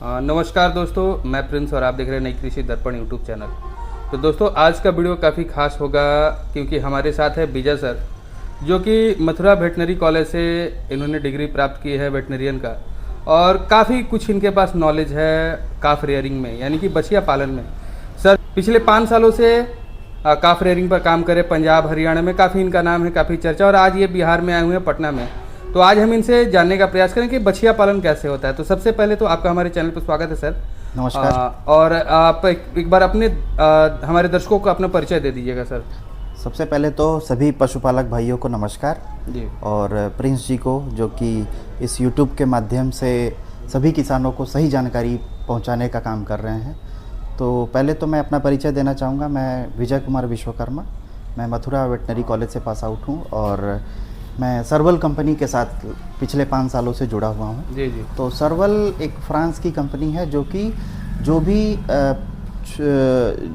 नमस्कार दोस्तों, मैं प्रिंस और आप देख रहे हैं नई कृषि दर्पण यूट्यूब चैनल। तो दोस्तों, आज का वीडियो काफ़ी खास होगा क्योंकि हमारे साथ है विजय सर, जो कि मथुरा वेटनरी कॉलेज से इन्होंने डिग्री प्राप्त की है वेटनरियन का, और काफ़ी कुछ इनके पास नॉलेज है काफ रेयरिंग में, यानी कि बछिया पालन में। सर पिछले 5 सालों से काफ रेयरिंग पर काम करे, पंजाब हरियाणा में काफ़ी इनका नाम है, काफ़ी चर्चा, और आज ये बिहार में आए हुए हैं, पटना में। तो आज हम इनसे जानने का प्रयास करें कि बछिया पालन कैसे होता है। तो सबसे पहले तो आपका हमारे चैनल पर स्वागत है सर। नमस्कार। और आप एक बार अपने हमारे दर्शकों को अपना परिचय दे दीजिएगा सर। सबसे पहले तो सभी पशुपालक भाइयों को नमस्कार जी। और प्रिंस जी को, जो कि इस YouTube के माध्यम से सभी किसानों को सही जानकारी पहुंचाने का काम कर रहे हैं। तो पहले तो मैं अपना परिचय देना चाहूँगा। मैं विजय कुमार विश्वकर्मा, मैं मथुरा वेटनरी कॉलेज से पास आउट हूँ और मैं सर्वल कंपनी के साथ पिछले 5 सालों से जुड़ा हुआ हूँ। जी जी। तो सर्वल एक फ्रांस की कंपनी है जो भी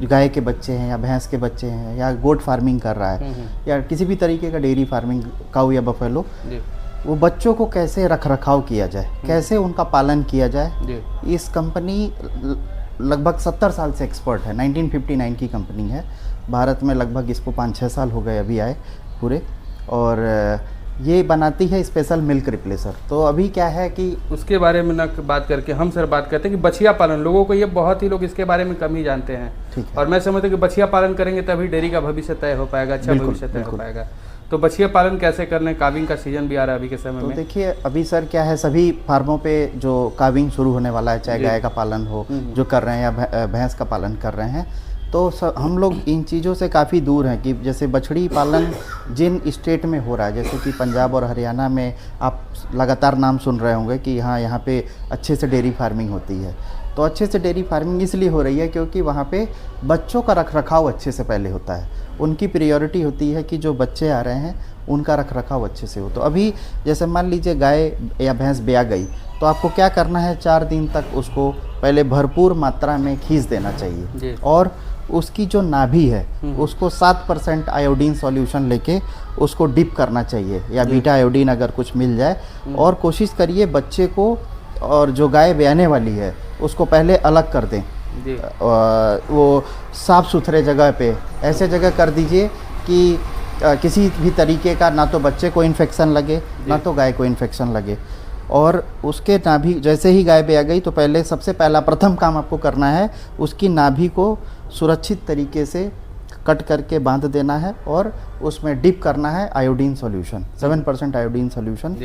गाय के बच्चे हैं या भैंस के बच्चे हैं या गोट फार्मिंग कर रहा है या किसी भी तरीके का डेयरी फार्मिंग, काऊ या बफेलो, वो बच्चों को कैसे रख रखाव किया जाए, कैसे उनका पालन किया जाए, इस कंपनी लगभग 70 साल से एक्सपर्ट है। 1959 की कंपनी है। भारत में लगभग इसको 5-6 साल हो गए अभी आए पूरे, और ये बनाती है स्पेशल मिल्क रिप्लेसर। तो अभी क्या है कि उसके बारे में ना बात करके हम सर बात करते हैं कि बछिया पालन, लोगों को ये बहुत ही लोग इसके बारे में कम ही जानते हैं। ठीक है। और मैं समझता हूँ कि बछिया पालन करेंगे तभी डेयरी का भविष्य तय हो पाएगा, अच्छा भविष्य तय हो पाएगा। तो बछिया पालन कैसे करने, काविंग का सीजन भी आ रहा है अभी के समय तो में। देखिए देखिए अभी सर क्या है, सभी फार्मों पे जो काविंग शुरू होने वाला है, चाहे गाय का पालन हो जो कर रहे हैं या भैंस का पालन कर रहे हैं, तो हम लोग इन चीज़ों से काफ़ी दूर हैं। कि जैसे बछड़ी पालन जिन स्टेट में हो रहा है, जैसे कि पंजाब और हरियाणा में आप लगातार नाम सुन रहे होंगे कि हाँ, यहाँ पे अच्छे से डेयरी फार्मिंग होती है। तो अच्छे से डेयरी फार्मिंग इसलिए हो रही है क्योंकि वहाँ पे बच्चों का रख रखाव अच्छे से पहले होता है। उनकी प्रायोरिटी होती है कि जो बच्चे आ रहे हैं उनका रख रखाव अच्छे से हो। तो अभी जैसे मान लीजिए गाय या भैंस ब्याह गई, तो आपको क्या करना है, 4 दिन तक उसको पहले भरपूर मात्रा में खींच देना चाहिए, और उसकी जो नाभि है उसको 7% आयोडीन सॉल्यूशन लेके उसको डिप करना चाहिए, या बीटा आयोडीन अगर कुछ मिल जाए। और कोशिश करिए बच्चे को और जो गाय ब्याने वाली है उसको पहले अलग कर दें। वो साफ़ सुथरे जगह पे, ऐसे जगह कर दीजिए कि किसी भी तरीके का ना तो बच्चे को इन्फेक्शन लगे ना तो गाय को इन्फेक्शन लगे। और उसके नाभि, जैसे ही गाय ब्याह गई तो पहले सबसे पहला प्रथम काम आपको करना है, उसकी नाभि को सुरक्षित तरीके से कट करके बांध देना है और उसमें डिप करना है आयोडीन सॉल्यूशन, 7% आयोडीन सॉल्यूशन।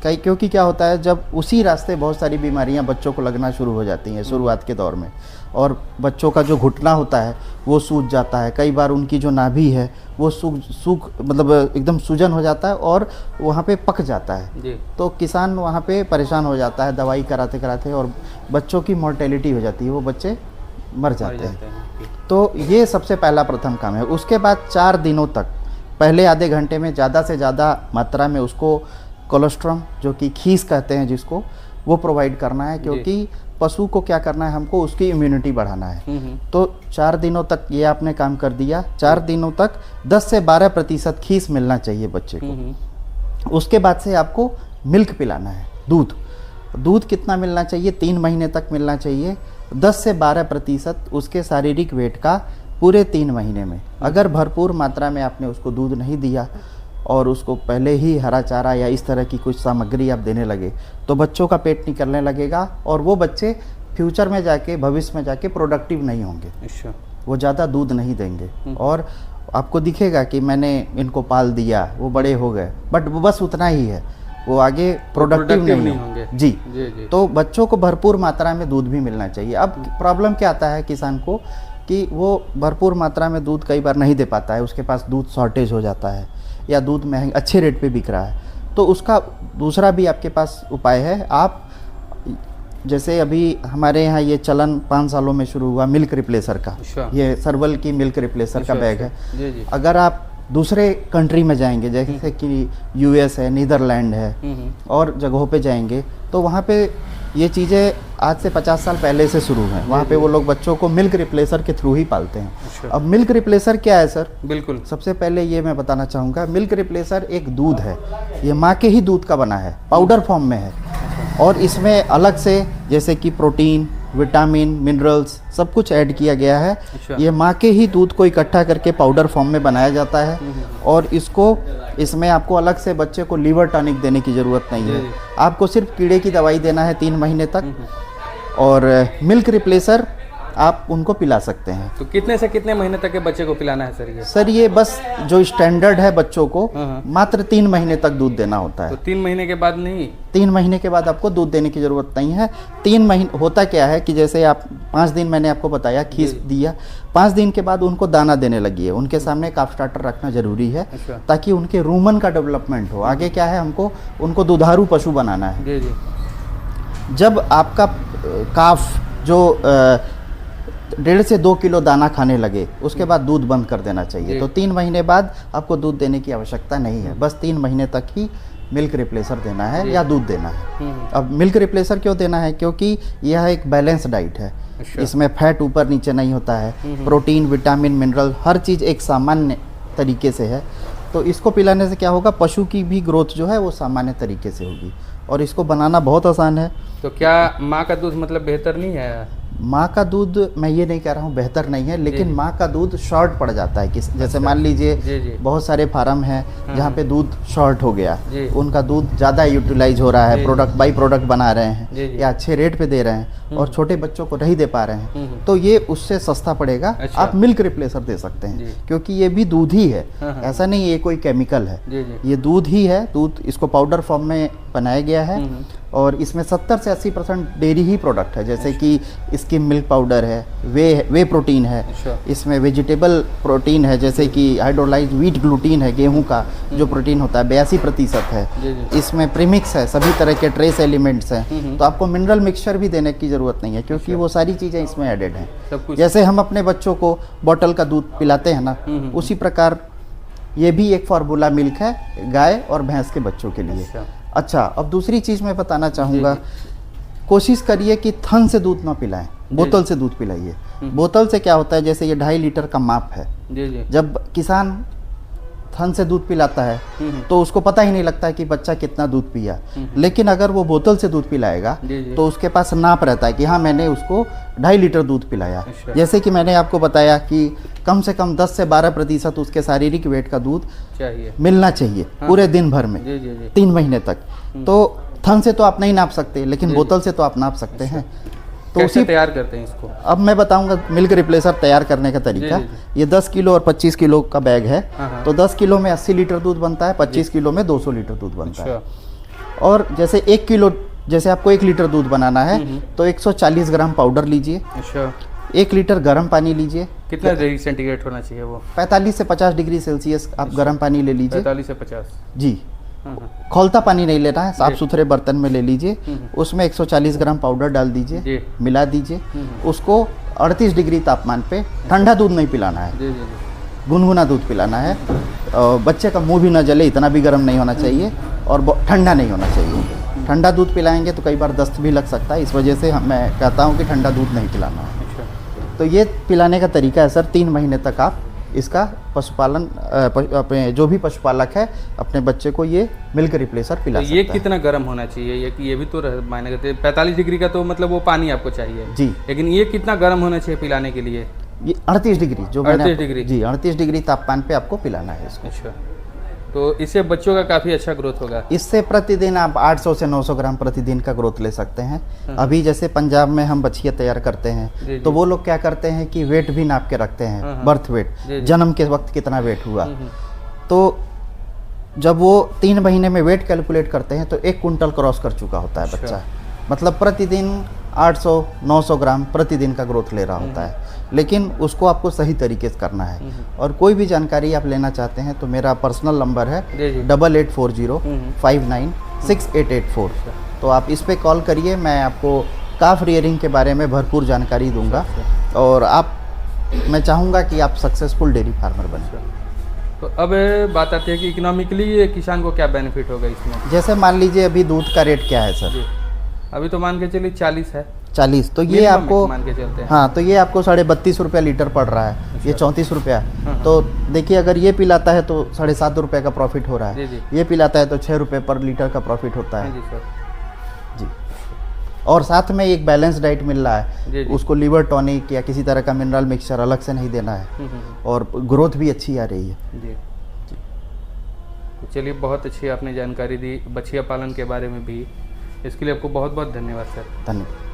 क्योंकि क्या होता है, जब उसी रास्ते बहुत सारी बीमारियां बच्चों को लगना शुरू हो जाती हैं शुरुआत के दौर में, और बच्चों का जो घुटना होता है वो सूज जाता है। कई बार उनकी जो नाभि है वो सूख मतलब एकदम सूजन हो जाता है और वहाँ पे पक जाता है। तो किसान वहाँ पे परेशान हो जाता है दवाई कराते कराते, और बच्चों की मॉर्टेलिटी हो जाती है, वो बच्चे मर जाते हैं। तो ये सबसे पहला प्रथम काम है। उसके बाद 4 दिनों तक पहले आधे घंटे में ज़्यादा से ज़्यादा मात्रा में उसको कोलेस्ट्रॉम, जो कि खीस कहते हैं जिसको, वो प्रोवाइड करना है, क्योंकि पशु को क्या करना है, हमको उसकी इम्यूनिटी बढ़ाना है। तो 4 दिनों तक ये आपने काम कर दिया। 4 दिनों तक 10 से 12% खीस मिलना चाहिए बच्चे को। उसके बाद से आपको मिल्क पिलाना है, दूध कितना मिलना चाहिए, 3 महीने तक मिलना चाहिए। 10 से 12% उसके शारीरिक वेट का पूरे 3 महीने में। अगर भरपूर मात्रा में आपने उसको दूध नहीं दिया और उसको पहले ही हरा चारा या इस तरह की कुछ सामग्री आप देने लगे, तो बच्चों का पेट निकलने लगेगा और वो बच्चे फ्यूचर में जाके, भविष्य में जाके प्रोडक्टिव नहीं होंगे। वो ज़्यादा दूध नहीं देंगे और आपको दिखेगा कि मैंने इनको पाल दिया, वो बड़े हो गए, बट वो बस उतना ही है, वो आगे प्रोडक्टिव नहीं होंगे। जी। तो बच्चों को भरपूर मात्रा में दूध भी मिलना चाहिए। अब प्रॉब्लम क्या आता है किसान को कि वो भरपूर मात्रा में दूध कई बार नहीं दे पाता है, उसके पास दूध शॉर्टेज हो जाता है या दूध महंगा अच्छे रेट पे बिक रहा है। तो उसका दूसरा भी आपके पास उपाय है। आप जैसे अभी हमारे यहाँ ये चलन 5 सालों में शुरू हुआ मिल्क रिप्लेसर का, ये सर्वल की मिल्क रिप्लेसर का बैग है। अगर आप दूसरे कंट्री में जाएंगे, जैसे कि यूएस है, नीदरलैंड है, और जगहों पे जाएंगे, तो वहाँ पे ये चीज़ें आज से 50 साल पहले से शुरू हैं। वहाँ पे वो लोग बच्चों को मिल्क रिप्लेसर के थ्रू ही पालते हैं। अब मिल्क रिप्लेसर क्या है सर? बिल्कुल, सबसे पहले ये मैं बताना चाहूँगा, मिल्क रिप्लेसर एक दूध है, ये माँ के ही दूध का बना है, पाउडर फॉर्म में है। और इसमें अलग से जैसे कि प्रोटीन, विटामिन, मिनरल्स सब कुछ ऐड किया गया है। अच्छा। ये माँ के ही दूध को इकट्ठा करके पाउडर फॉर्म में बनाया जाता है और इसमें आपको अलग से बच्चे को लीवर टॉनिक देने की ज़रूरत नहीं है। आपको सिर्फ कीड़े की दवाई देना है 3 महीने तक और मिल्क रिप्लेसर आप उनको पिला सकते हैं। तो कितने से कितने महीने तक के बच्चे को पिलाना है सर ये? सर ये बस जो स्टैंडर्ड है बच्चों को मात्र 3 महीने तक दूध देना होता है। तो 3 महीने के बाद नहीं? 3 महीने के बाद आपको दूध देने की ज़रूरत नहीं है। 3 महीने होता क्या है कि जैसे आप 5 दिन मैंने आपको बताया खीस दिया, 5 दिन के बाद उनको दाना देने लगी है। उनके सामने काफ स्टार्टर रखना ज़रूरी है ताकि उनके रूमन का डेवलपमेंट हो। आगे क्या है, हमको उनको दुधारू पशु बनाना है। जी जी। जब आपका काफ जो 1.5 से 2 किलो दाना खाने लगे उसके बाद दूध बंद कर देना चाहिए। तो 3 महीने बाद आपको दूध देने की आवश्यकता नहीं है। बस 3 महीने तक ही मिल्क रिप्लेसर देना है या दूध देना है। अब मिल्क रिप्लेसर क्यों देना है? क्योंकि यह एक बैलेंस डाइट है। इसमें फैट ऊपर नीचे नहीं होता है, प्रोटीन, विटामिन, मिनरल हर चीज़ एक सामान्य तरीके से है। तो इसको पिलाने से क्या होगा, पशु की भी ग्रोथ जो है वो सामान्य तरीके से होगी और इसको बनाना बहुत आसान है। तो क्या माँ का दूध मतलब बेहतर नहीं है? माँ का दूध मैं ये नहीं कह रहा हूँ बेहतर नहीं है, लेकिन माँ का दूध शॉर्ट पड़ जाता है। जैसे मान लीजिए बहुत सारे फार्म हैं जहाँ पे दूध शॉर्ट हो गया, उनका दूध ज़्यादा यूटिलाइज हो रहा है, प्रोडक्ट बाई प्रोडक्ट बना रहे हैं या अच्छे रेट पे दे रहे हैं और छोटे बच्चों को नहीं दे पा रहे हैं, तो ये उससे सस्ता पड़ेगा। आप मिल्क रिप्लेसर दे सकते हैं क्योंकि ये भी दूध ही है, ऐसा नहीं ये कोई केमिकल है, ये दूध ही है। दूध इसको पाउडर फॉर्म में बनाया गया है और इसमें 70 से 80% डेयरी ही प्रोडक्ट है। जैसे कि स्किम मिल्क पाउडर है, वे प्रोटीन है, इसमें वेजिटेबल प्रोटीन है, जैसे कि हाइड्रोलाइज्ड व्हीट ग्लूटीन है, गेहूं का जो प्रोटीन होता है 82% है। इसमें प्रीमिक्स है, सभी तरह के ट्रेस एलिमेंट्स हैं। तो आपको मिनरल मिक्सचर भी देने की ज़रूरत नहीं है क्योंकि वो सारी चीज़ें इसमें एडेड हैं। जैसे हम अपने बच्चों को बॉटल का दूध पिलाते हैं ना, उसी प्रकार ये भी एक फार्मूला मिल्क है गाय और भैंस के बच्चों के लिए। अच्छा, अब दूसरी चीज़ मैं बताना चाहूँगा, कोशिश करिए कि थन से दूध ना पिलाएं, बोतल से दूध पिलाइए। बोतल से क्या होता है, जैसे ये 2.5 लीटर का माप है, जब किसान थन से दूध पिलाता है तो उसको पता ही नहीं लगता है कि बच्चा कितना दूध पिया। लेकिन अगर वो बोतल से दूध पिलाएगा तो उसके पास नाप रहता है कि हाँ मैंने उसको 2.5 लीटर दूध पिलाया। जैसे कि मैंने आपको बताया कि कम से कम 10 से 12% उसके शारीरिक वेट का दूध मिलना चाहिए पूरे दिन भर में 3 महीने तक। तो थन से तो आप नहीं नाप सकते, लेकिन बोतल से तो आप नाप सकते हैं। तो उसी तैयार करते हैं इसको। अब मैं बताऊंगा मिल्क रिप्लेसर तैयार करने का तरीका। ये 10 किलो और 25 किलो का बैग है, तो 10 किलो में 80 लीटर दूध बनता है, 25 किलो में 200 लीटर दूध बनता है। और जैसे 1 किलो, जैसे आपको 1 लीटर दूध बनाना है तो 140 ग्राम पाउडर लीजिए, 1 लीटर गर्म पानी लीजिए। कितना डिग्री सेंटीग्रेड होना चाहिए वो? 45 से 50 डिग्री सेल्सियस आप गर्म पानी ले लीजिए। 45 से 50 जी। खौलता पानी नहीं लेना है, साफ सुथरे बर्तन में ले लीजिए, उसमें 140 ग्राम पाउडर डाल दीजिए, मिला दीजिए, उसको 38 डिग्री तापमान पे, ठंडा दूध नहीं पिलाना है, गुनगुना दूध पिलाना है। बच्चे का मुंह भी ना जले, इतना भी गर्म नहीं होना चाहिए और ठंडा नहीं होना चाहिए। ठंडा दूध पिलाएंगे तो कई बार दस्त भी लग सकता है, इस वजह से मैं कहता हूँ कि ठंडा दूध नहीं पिलाना है। तो ये पिलाने का तरीका है सर। 3 महीने तक आप इसका पशुपालन अपने जो भी पशुपालक है अपने बच्चे को ये मिल्क रिप्लेसर पिला सकता है। ये कितना गर्म होना चाहिए? ये भी तो मायने करते हैं। 45 डिग्री का तो मतलब वो पानी आपको चाहिए जी, लेकिन ये कितना गर्म होना चाहिए पिलाने के लिए? ये 38 डिग्री जो 38 डिग्री जी 38 डिग्री तापमान पे आपको पिलाना है इसको। अच्छा, तो इससे बच्चों का काफ़ी अच्छा ग्रोथ होगा। इससे प्रतिदिन आप 800 से 900 ग्राम प्रतिदिन का ग्रोथ ले सकते हैं। अभी जैसे पंजाब में हम बछिया तैयार करते हैं तो वो लोग क्या करते हैं कि वेट भी नाप के रखते हैं, बर्थ वेट, जन्म के वक्त कितना वेट हुआ। तो जब वो 3 महीने में वेट कैलकुलेट करते हैं तो 1 कुंटल क्रॉस कर चुका होता है बच्चा। मतलब प्रतिदिन 800-900 ग्राम प्रतिदिन का ग्रोथ ले रहा होता है। लेकिन उसको आपको सही तरीके से करना है। और कोई भी जानकारी आप लेना चाहते हैं तो मेरा पर्सनल नंबर है 8840596884। तो आप इस पे कॉल करिए, मैं आपको काफ रियरिंग के बारे में भरपूर जानकारी दूंगा और मैं चाहूँगा कि आप सक्सेसफुल डेयरी फार्मर बने। तो अब बात आती है कि इकोनॉमिकली किसान को क्या बेनिफिट होगा इसमें? जैसे मान लीजिए अभी दूध का रेट क्या है सर? अभी तो मान के चलिए 40 है। 40, तो ये आपको मान के चलते हैं। हाँ, तो ये आपको 32.5 रुपया लीटर पड़ रहा है। ये 34 रुपया। तो देखिए अगर ये पिलाता है तो 7.5 रुपये का प्रॉफिट हो रहा है। ये पिलाता है तो 6 रुपये पर लीटर का प्रॉफिट होता है। जी सर। जी। और साथ में एक बैलेंस डाइट मिल रहा जी, है, जी। उसको लिवर टॉनिक या किसी तरह का मिनरल मिक्सचर अलग से नहीं देना है, और ग्रोथ भी अच्छी आ रही है। जी। तो चलिए, बहुत अच्छी आपने जानकारी दी बछिया पालन के बारे में भी। इसके लिए आपको बहुत बहुत धन्यवाद सर। धन्यवाद।